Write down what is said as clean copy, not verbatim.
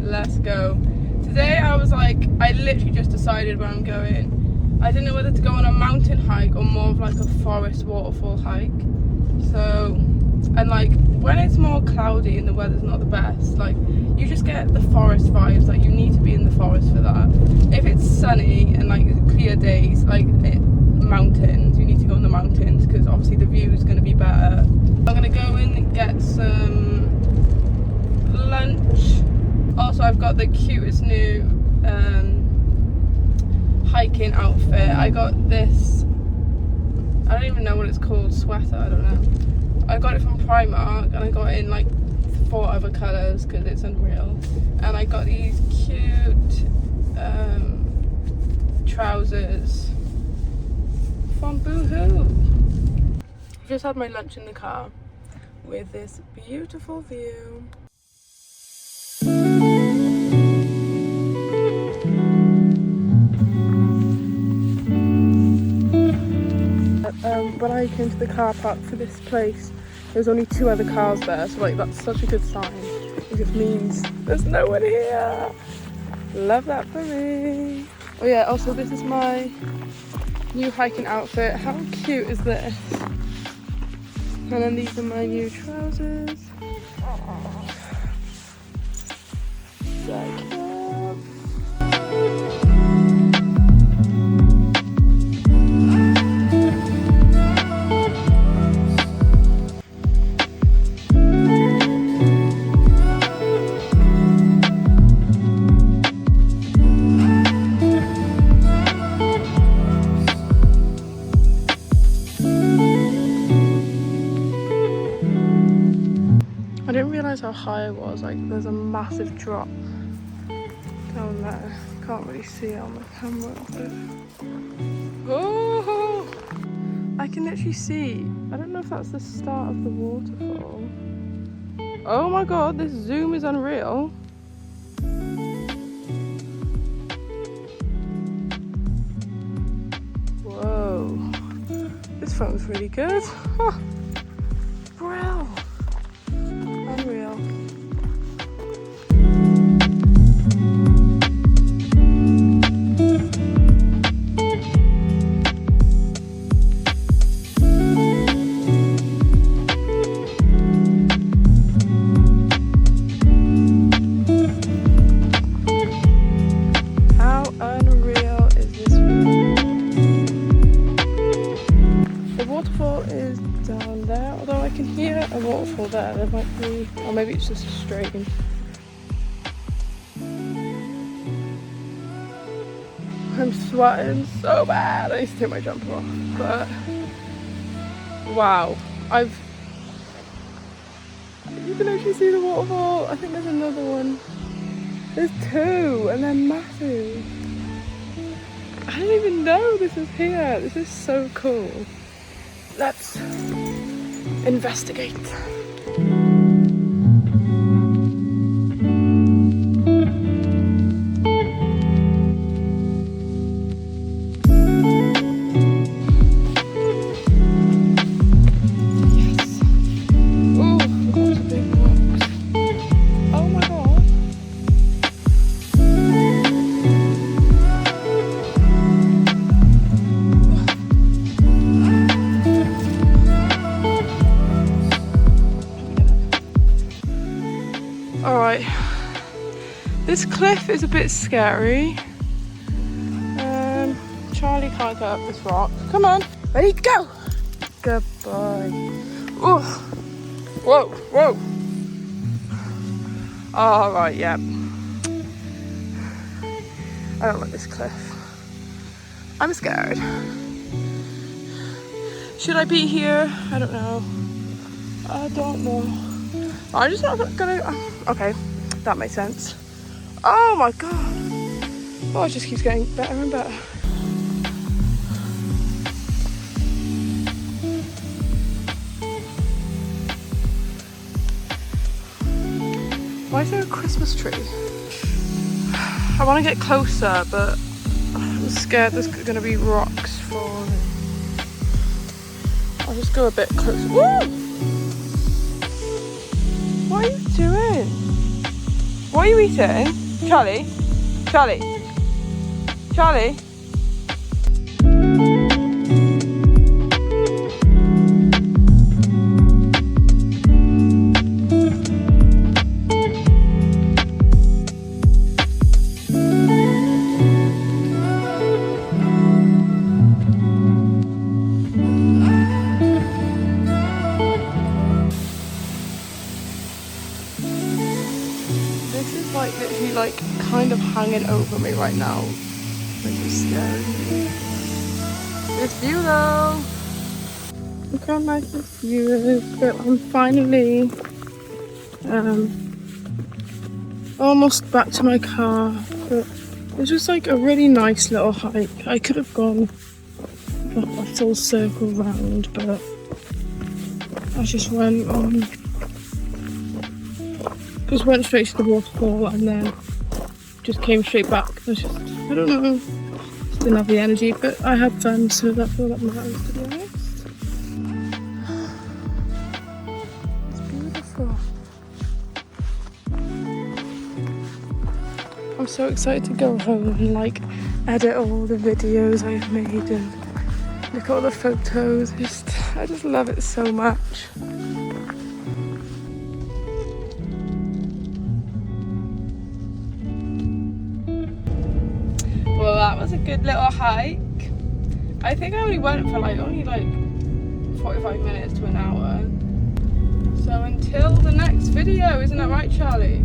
let's go. Today I was like, I literally just decided where I'm going. I didn't know whether to go on a mountain hike or more of like a forest waterfall hike. So, and like when it's more cloudy and the weather's not the best, like you just get the forest vibes. Like you need to be in the forest for that. If it's sunny and like clear days, like mountains, you need to go in the mountains because obviously the view is going to be better. I'm going to go in and get some lunch. Also, I've got the cutest new hiking outfit. I got this, I don't even know what it's called, sweater, I don't know. I got it from Primark and I got it in like 4 other colours because it's unreal. And I got these cute trousers from Boohoo. I've just had my lunch in the car with this beautiful view. When I came to the car park for this place, there was only 2 other cars there, so like that's such a good sign. It just means there's no one here. Love that for me. Oh yeah, also this is my new hiking outfit. How cute is this? And then these are my new trousers. So cute. I didn't realise how high I was. Like there's a massive drop down there. Can't really see it on the camera, but oh, I can literally see. I don't know if that's the start of the waterfall. Oh my god, this zoom is unreal. Whoa, this phone's really good. Huh. Brill. Unreal. How unreal is this view? The waterfall is down there, although I can hear a waterfall there. There might be, or maybe it's just a stream. I'm sweating so bad. I need to take my jumper off. But wow, you can actually see the waterfall. I think there's another one. There's 2 and they're massive. I didn't even know this was here. This is so cool. Let's investigate. Alright, this cliff is a bit scary. Charlie can't get up this rock. Come on, ready, go! Goodbye. Ooh. Whoa, whoa. Alright, yeah. I don't like this cliff. I'm scared. Should I be here? I don't know. I don't know. I'm just not gonna. Okay, that makes sense. Oh my god. Oh, it just keeps getting better and better. Why is there a Christmas tree? I want to get closer, but I'm scared there's gonna be rocks falling. I'll just go a bit closer. Woo! What are you doing? What are you eating? Charlie? Charlie? Charlie? This is like literally like kind of hanging over me right now, which is scary. This view though. Look how nice this view is. But I'm finally almost back to my car. But it's just like a really nice little hike. I could have gone a full circle round, but I just went straight to the waterfall and then just came straight back. I don't know, just didn't have the energy, but I had fun, so that's all that matters, to be honest. It's beautiful. I'm so excited to go home and like edit all the videos I've made and look at all the photos. I just love it so much. Well, that was a good little hike. I think I only went for like 45 minutes to an hour. So until the next video, isn't that right, Charlie?